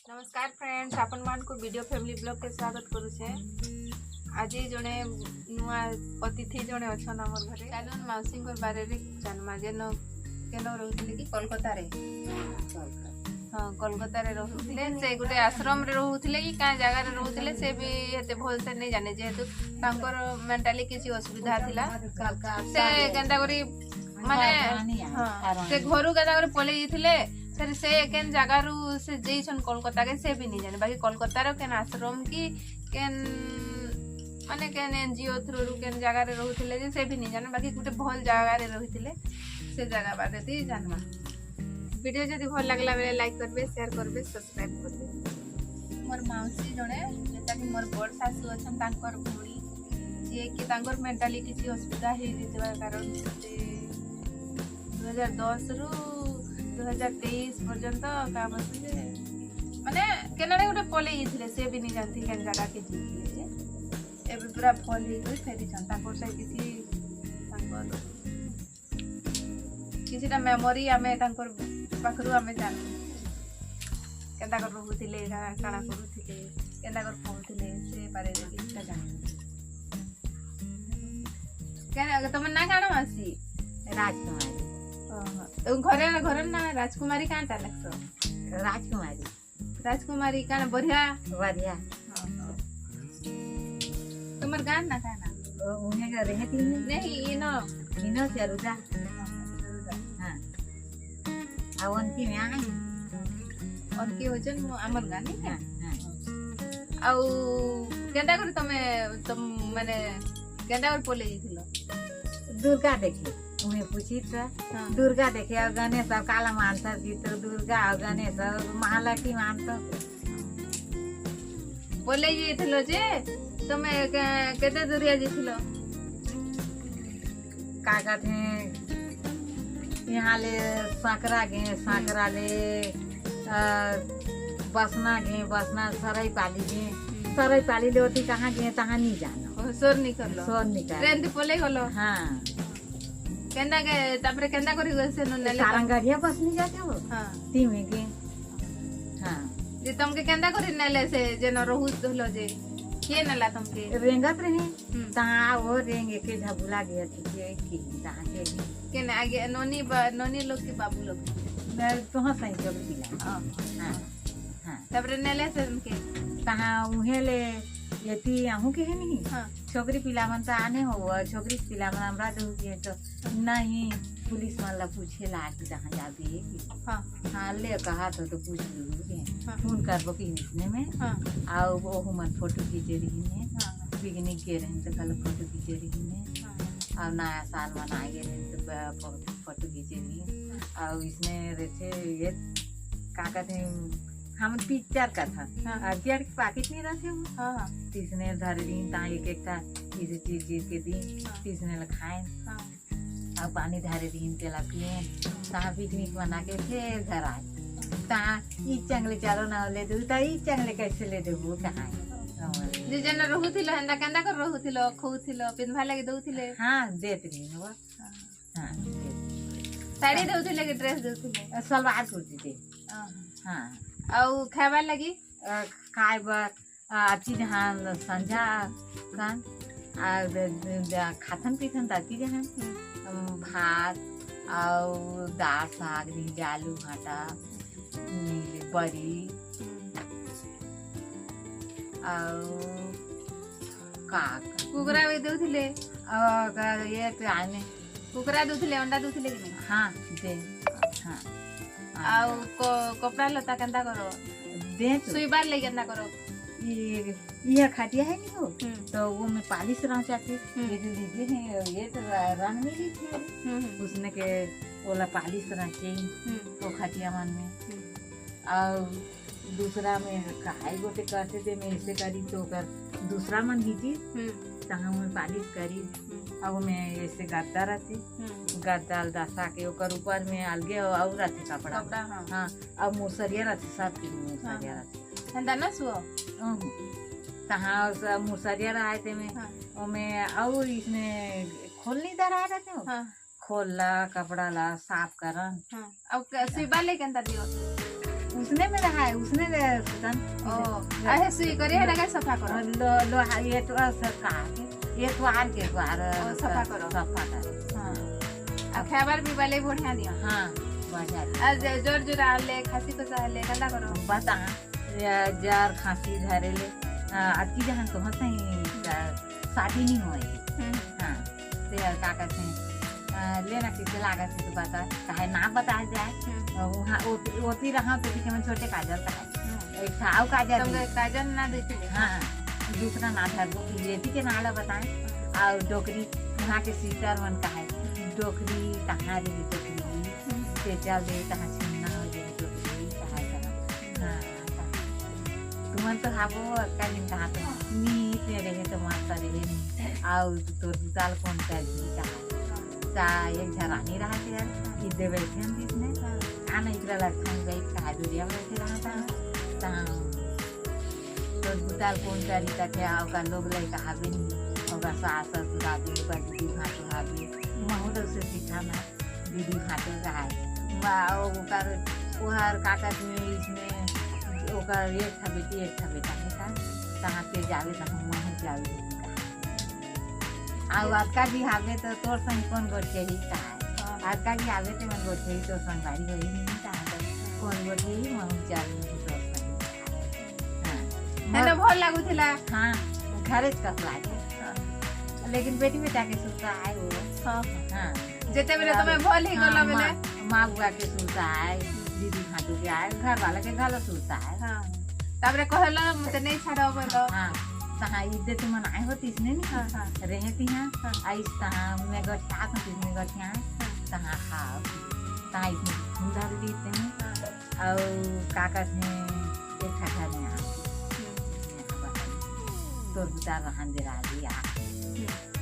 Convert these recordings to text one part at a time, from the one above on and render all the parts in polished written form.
नमस्कार फ्रेंड्स, आपण मानकु video family blog के स्वागत करुछे। आज जड़े नुआ अतिथि जड़े अच्छा आमर घरे चलन मौसी बारे जन्मा जेन केन रोते कि कोलकाता रे हाँ कोलकाता रे रोते से गोटे आश्रम रे रोते कि क्या जगह रोते से भी हेते भल से नहीं जाने जेहेतु मेंटाली किसी असुविधा थिला से केनता करी माने हाँ से घर केनता करी पले जाइथिले सर से केन जगह रु से जेछन कोलकाता के से भी नहीं जाने बाकी कोलकाता रो केन आश्रम की केन माने केन एनजीओ थ्रू रु केन जगह रे रहउथिले जे से भी नहीं जाने बाकी गुटे भल जगह रे रहिथिले से जगह बारे ती जानवा। वीडियो जदी भल लागला बेले लाइक करबे, शेयर करबे, सब्सक्राइब करबे। मोर माउसी जणे जेता कि मोर बड़ सासु अछन तांकर भूणी जे कि तांकर मेंटली किछि असुविधा हे दितबा कारण से 2010 रु 2023 पर्यंत काम से माने केनाडे गोटे पले जाइथिले से भी नहीं जानथि केन जगह के जिथिले एबे पूरा फल ही गई फेरी छंता कोर से किछिटा मेमोरी आमे तांकर पाखरु आमे जान केनता कर रहउथिले काना करूथिले केनता कर पहुथिले से पारे रे किछटा जान केन तमे ना काना मासी राजकुमारी घरे घर ना राजकुमारी कांटा लगसो राजकुमारी काना बढ़िया बढ़िया तुमर गान ना काना उन्हें का रहती नहीं इनो चरुदा हां अवन की में आई और की होजन हमर गानी हां आउ केंदा कर तुम माने केंदा कर पोले जिथिलो दुर्गा देखी उन्हें पूछी था दुर्गा देखे और गणेश और काला मानता जी तो दुर्गा और गणेश और महालक्ष्मी मानता बोले जिथिलो जे तुम केते दूरिया जिथिलो का कहते हैं यहाँ ले सांकरा ले बसना सराई पाली ले होती कहाँ गए तहाँ नहीं जाना सोर निकल ट्रेन दी पोले गलो हाँ केंदा के तापरे केंदा करी गसे न नेले सारंगढ़िया बस नहीं जाते हो हां तीमे के हां जे तुमके केंदा करी नेले से जे न रहु दहलो जे के नला तुमके रेंगत रहे ता वो रेंगे के झबुला गया थी की ता के न आगे नोनी लोग के बाबू लोग मैं तो हां सही कर दिला हां हां तापरे नेले से तुमके ता उहे ले यति आहू के है नहीं हां छोकरी पिला मन ता आने हो छोकरी पिला मन हमरा दो के तो नहीं पुलिस वाला पूछे ला कि कहां जाबे हां हां ले कहा तो पूछ लूगे फोन करबो कि इसने में हां आओ वो हमर फोटो खींचे रही ने हां पिकनिक के रहे तो कल फोटो खींचे रही ने और नया साल मनाए रहे तो फोटो खींचे रही और इसमें रहते ये का कहते हैं हम पिक्चर का था पिक्चर के पैकेट नहीं रहते हो हां तीसने धर दिन ता एक था इसे चीज के दिन तीसने लखाए हां और पानी धारे दिन के ला पिए ता पिकनिक मना के फिर घर आए ता ई चंगले चारो ना ले दू ता ई चंगले कैसे ले देबो कहां जे जन रहउथिलो हंदा केंदा कर रहउथिलो खउथिलो पिनभा लागि दउथिले हां देत रही हो हां साड़ी दउथिले कि ड्रेस दउथिले सलवार कुर्ती दे हां आउ खाबा लागि खाए बर चीज हाँ संझा खान खाथन पीथन ताती जहाँ भात और दाल साग आलू भाटा बड़ी और कुकरा भी दउथिले और ये तो आने कुकरा दउथिले अंडा दउथिले कि नहीं हाँ दे हाँ आउ कपड़ा लता केंदा करो दे सुईबार ले केंदा करो ये खटिया है नहीं हो तो वो में पालिश रह जाती ये जो लीजिए है ये तो रंग में ली थी उसने के ओला पालिश रखे तो खटिया मन में और दूसरा में काहे गोटे करते थे मैं ऐसे करी तो कर दूसरा मन लीजिए तहाँ में पालिश करी और मैं ऐसे गद्दा रहती गद्दा दसा के ओकर ऊपर में अलगे और रहते कपड़ा हाँ और मुसरिया रहते सब के मुसरिया रहते हंदा ना सुओ तहाँ मुसरिया रहते में ओमे और इसमें खोल नहीं दरा रहते हो खोल ला कपड़ा ला साफ करन अब सिबा ले केंदा दियो उसने में रहा है उसने सुतन ओ अहे सुई करी है लगा सफा करो लो ये तो सरका ये द्वार के द्वार सफा करो हां आ खबर भी वाले बढ़िया दियो हां बढ़िया आज जोर जोर आले खासी को चाहले कला करो बता जार खांसी धरेले अति जहां तो हंसे शादी नहीं होई हां ते का कहते हैं लेना किसे लागत है तो बता काहे ना बता जाए वहां ओती रहा तो कि मैं छोटे काजल का है एक थाव काजल तुम काजल ना देती हां दूसरा ना था वो लेती के नाला बताएं और डोकरी वहां के सीटर मन का है डोकरी कहां रे डोकरी से चल दे कहां छिन्ना हो जे डोकरी कहां कहां हां तुम तो हाबो कालिन कहां तो नी ते रहे तो मारता रहे नहीं और तो दाल कौन कर दी कहां सा एक झरानी रहा थे यार इधर बैठे हम इसने आना इधर लगता है भाई कहा दूरिया बैठे रहा था तो दाल कौन तरीका थे आपका लोग ले कहा भी नहीं होगा सास ससुरा भी होगा दीदी भाटो हाबी महूद उसे सीखा ना दीदी भाटो का है वो कर वो हर काका में इसमें वो कर एक था बेटा है था कहाँ पे जावे तो हम वहीं जावे आज का भी हावे तो तोर संग कौन गोटे ही का है आज का भी हावे तो मन गोटे ही तो संग गाड़ी होई नहीं का कौन गोटे ही मन चालू तो संग हां हेलो भल लागू थिला हां घरे कस लागे लेकिन बेटी बेटा के सुता है वो हां हां जेते बेले तुम्हें भल ही गला बेले मां बुआ के सुता है दीदी खाटू के आए घर वाला के घर सुता है हां ताबरे कहला मते नहीं छाड़ो बोलो हां तहाँ इधर तुम आए हो तीसने नहीं रहती हैं आइस तहाँ मैं गठिया तो तीसने गठिया तहाँ खाओ तहाँ इसमें सुंदर देते हैं और काका ने एक ठठा में आ तो बुता रहन दे रहा दिया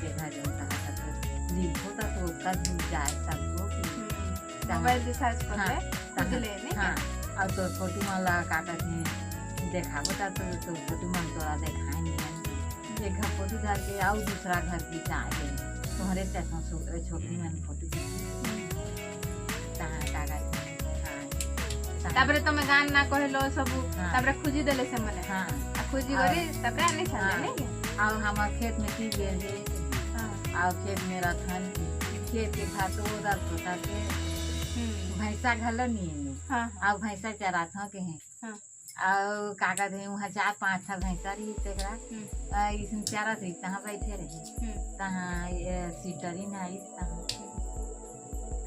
के घर जो कहा था लिख होता तो उसका दूध जाए सबको मोबाइल रिचार्ज कर ले कुछ ले नहीं हां और तो फोटो वाला काका ने देखा बता तो फोटो मन तोरा दिखाई नहीं है एक घर फोटो डाल के आओ दूसरा घर की जाए तुम्हारे से छोटी मन फोटो ताबरे तमे गान ना कहलो सब ताबरे खुजी देले से मने हां आ खुजी गरी ताबरे आने छले नहीं और हमार खेत में की बेले हां और खेत में रखन खेत के खातो उधर छोटा के भैंसा घलो नहीं हां और भैंसा चरा था के हैं हां और काका थे वहाँ 4-5 था भैंसा रही तेरा इसमें चारा थी तहाँ बैठे रहे तहाँ सीटरी ना आई तहाँ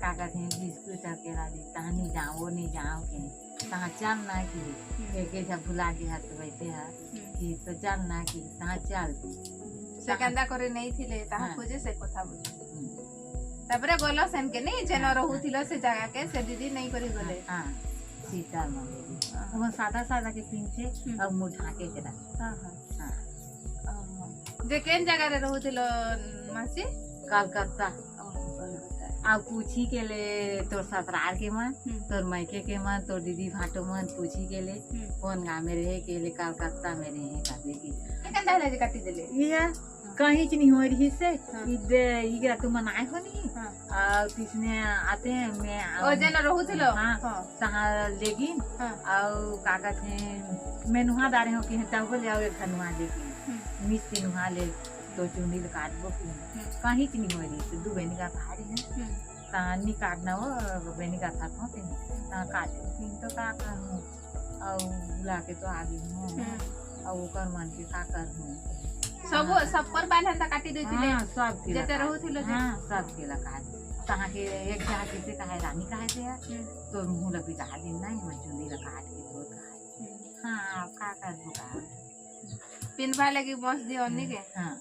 काका थे बिस्कुट के राजी तहाँ नहीं जाओ के तहाँ चल ना की एक ऐसा भुला के हाथ बैठे है कि तो चल ना की तहाँ चल सेकंदा करे नहीं थी तहाँ खोजे से कथा बोली तबरे बोलो सेन के नहीं जेनो रहू थिलो से जगह के से दीदी नहीं करी बोले हां सीता मारे वो सादा के पीछे और मुंह ढाके के रख हां जे केन जगह रे रहू थिलो मासी कलकत्ता आ पूछी के ले तोर ससुराल के मन तोर मायके के मन तोर दीदी भाटो मन पूछी के ले कौन गांव में रहे के ले कलकत्ता में रहे काटे की कंदा ले काटी देले ये कहीं नहीं हो रही से इधर तुम मनाए हो नहीं और किसने आते हैं मैं ओ जन रहू थिलो हां तहां लेकिन और काका थे मैं नुहा दारे हो कि तब ले आओ एक नुहा लेके मिस के नुहा ले तो चुंडी काटबो कहीं नहीं हो रही से दो बहनी का भारी है तानी काटना हो बहनी का था तो काट तो का करूं और बुला के तो आगे हूं और वो कर मान के का कर हूं सब पर बांधन ता काटी देती ले सब के जेते रहू थिलो हां सब के लगा तहां के एक जगह के से कहे रानी कहे थे तो मुंह लगी कहा दिन नहीं मैं चुंडी लगा काट के तो कहा हां का कर बुका पिनवा लगी बस दियो नहीं के हां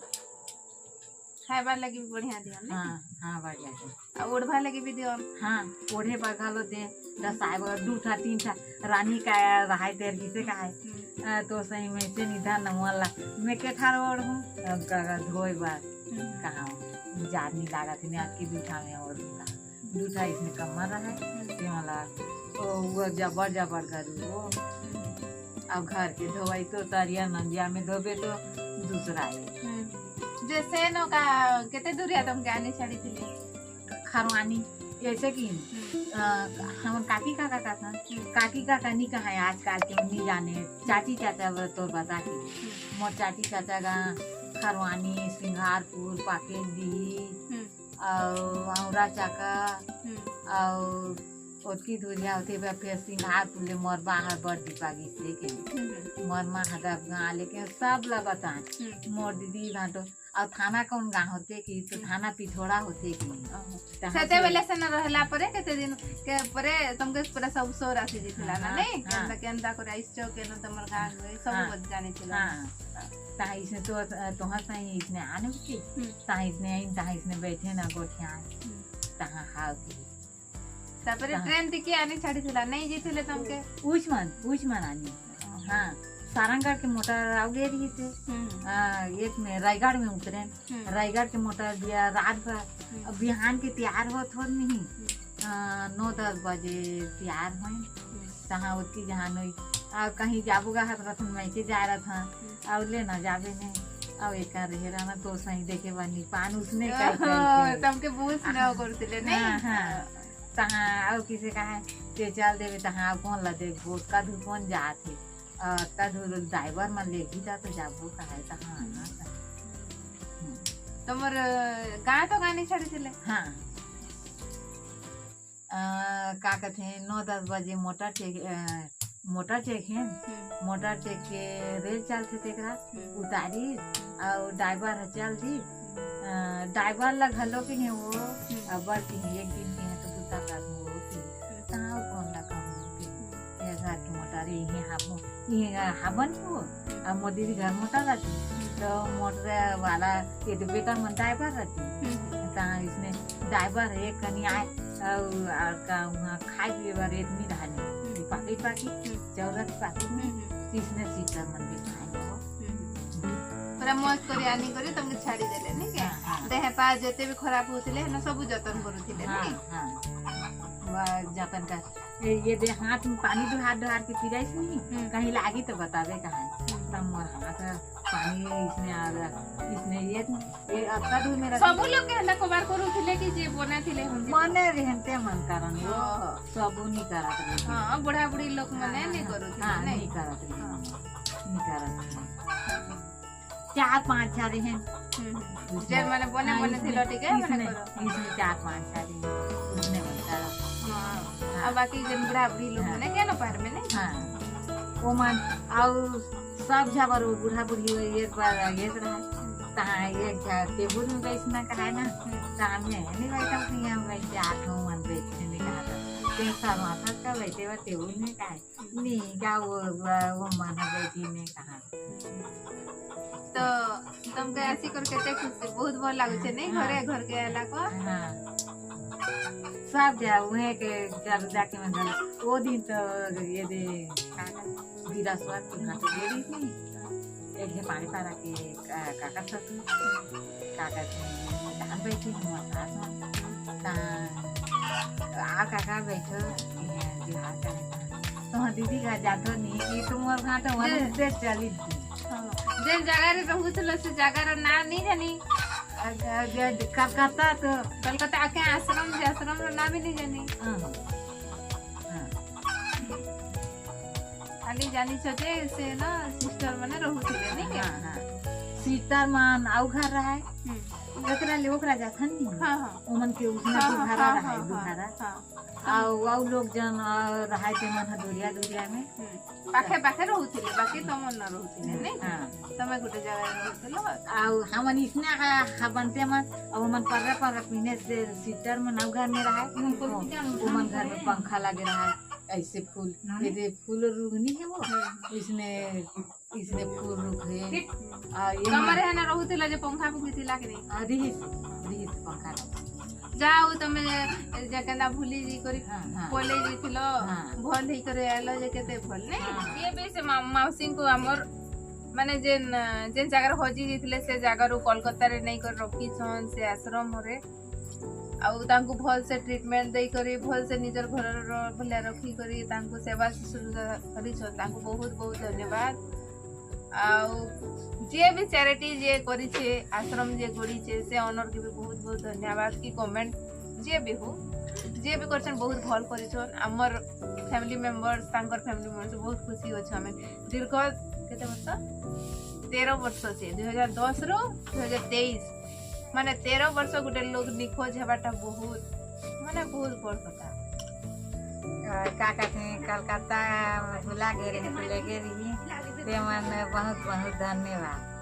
खाइबा लगी भी बढ़िया दियो नहीं हां बढ़िया है आ ओढ़वा लगी भी दियो हां ओढ़े पर घालो दे 10 साइब 2 था 3 था रानी का रहाय तेर किसे का है तो सही में से निधान नमला मैं के ठार ओढ़ हूं अब का धोई बार कहां जानी लगा थी आज की दूठा में और दूठा इसमें कमर रहा है ते वाला वो जबर करू वो अब घर के धोई तो तरिया नंदिया में धोबे तो दूसरा है जैसे नो का कितने दूरिया तुम के आने छड़ी थी खरवानी कैसे कि हम काकी काका का था काकी काका नहीं कहा है आजकल के नहीं जाने चाची चाचा तो बता के मोर चाची चाचा का खरवानी सिंगारपुर पाकेडी और औरा चाका और ओतकी दूरिया होते फिर सिंगारपुर ले मोर बाहर बड़ दीपागी से के मोर माँ हदब गाँव लेके सब ला बताए मोर दीदी घाटो और थाना कौन गाँव होते कि तो थाना पिथोड़ा होते कि सते बेले से न रहला परे केते दिन के परे तुमके पूरा सब सोर आसी दिखला ना नहीं केंदा केंदा करे आइसो के न तमर गाँव में सब बत जाने चला हां ता इसने तो तोहा सही इसने आने की ता इसने बैठे ना गोठिया ता हाउ तापरे ट्रेन टिके आने छाड़ी थला नहीं जीथिले तुमके उचमन आनी हां सारंगगढ़ के मोटर आगे रही थे एक में रायगढ़ में उतरे रायगढ़ के मोटर दिया रात भर बिहान के तैयार हो थोड़ नहीं 9-10 बजे तैयार हुए तहाँ उसकी जहाँ नहीं कहीं जाबूगा हाथ रथन मैं के जा रहा था और लेना जावे ने अब एक रहे रहना तो सही देखे बनी पान उसने तुमके बूझ न करतिले नहीं हां तहाँ और किसी कहा ते चल देवे तहाँ कौन ला दे भोट का धुपन जाते ड्राइवर में ले भी जा तो जाबो कहा तहाँ आना तमर गाय तो गाने छड़ी थिले हाँ का कहते 9-10 बजे मोटर चेक है मोटर चेक के रेल चलते तेकरा उतारी और ड्राइवर चल दी ड्राइवर लग हलो के है वो अब एक दिन के है तो बुता का वो कहाँ कौन लगा घर के मोटर ये हाबन हो अब मोदी घर मोटर रहती तो मोटर वाला ये तो बेटा मन ड्राइवर रहती इसने ड्राइवर एक कनी आए और का वहाँ खाए पिए बार एक नहीं रहने पाकी चौरस पाकी इसने सीटर मन भी खाए पूरा मौज करी आनी करी तुमके छाड़ी देले नहीं क्या देह पा जते भी खराब होतिले न सब जतन करूतिले नहीं हां जतन का ये दे हाथ में पानी ढार के पिराइस नहीं कहीं लागी तो बतावे कहाँ तब मोर हाथ पानी इसमें आ रहा इसने ये अक्का दूर मेरा सब लोग के हला कबार करू थिले कि जे बना थिले हम मने रहते मन कारण वो सब नहीं करत रहे हां बूढ़ा बूढ़ी लोग मने नहीं करू थिले नहीं करत रहे 4-5 छारे हैं जे माने बने थिलो ठीक है मने करो इसमें 4-5 छारे उसने बनता हां अब बाकी जन बूढ़ा बूढ़ी लोग मने के न पार में नहीं हां वो मन और सब जबर वो बूढ़ा बूढ़ी एक बार ये रहा तहाँ एक टेबुल में बैठना कहा ना सामने नहीं बैठा कि हम बैठे 8 मन बैठने नहीं कहा था पैसा माथा का बैठे हुआ टेबुल में कहा नहीं क्या वो मन बैठी ने कहा तो तुमके ऐसी करके देख बहुत भल लागु छे नहीं घर के आला को हां सब जा उहे के जब जाके मन वो दिन तो ये दे विदा स्वाद की हाथ दे रही थी एक है पानी पारा के काका ससुर काका धान बैठी हमारे साथ आ काका बैठो बिहार का तो दीदी का जातो नहीं कि तुम और घाट वहां से चली जे जगह रे रहू थलो से जगह रा नाम नहीं जानी कलकत्ता तो कलकत्ता के आश्रम रा नाम ही नहीं जानी खाली जानी छते से ना सिस्टर माने रहू थिले नहीं क्या सिस्टर मान आउ घर रहा है एकरा ले ओकरा जाथन नहीं हां ओमन के उसने दुधारा रहा है दुधारा आ लोग जन रहा के मन दुरिया में पाखे रहू थिले बाकी तमन न रहू थिले नहीं तमे गुटे जगह रहू थिलो आ हमन इसने बनते मन अब मन पर पीने से सिस्टर में नौ घर में रहा है ओमन घर में पंखा लगे रहा है ऐसे फूल ये फूल रुगनी है वो इसने फूल रुक है ये हमारे है ना रहू थिला जे पंखा फुकी थिला के नहीं रिहित पंखा जाओ तमे जे केना भूली जी करी बोले जी थिलो भल ही करे आलो जे केते भल नहीं ये बे से माउसी को हमर माने जे जगह होजी जीथिले से जगह रो कोलकाता रे नहीं कर रखी छन से आश्रम रे आउ तांको भल से ट्रीटमेंट दे करी भल से निजर घर भले रखी करी तांको सेवा शुश्रूषा करी छ तांको बहुत बहुत धन्यवाद आउ जे भी चैरिटी जे करी छे आश्रम जे गड़ी छे से ऑनर के भी बहुत बहुत धन्यवाद की कमेंट जे भी हो जे भी करछन बहुत भल करिछन हमर फैमिली मेंबर्स तांकर फैमिली मेंबर्स बहुत खुशी होछ हमें दीर्घ केते वर्ष 13 वर्ष से 2010 रो 2023 माने 13 वर्ष गुटे लोग निखोज हेबाटा बहुत माने बहुत बड़ कथा का कहते हैं कलकत्ता भुला गए रही ते मन बहुत बहुत धन्यवाद।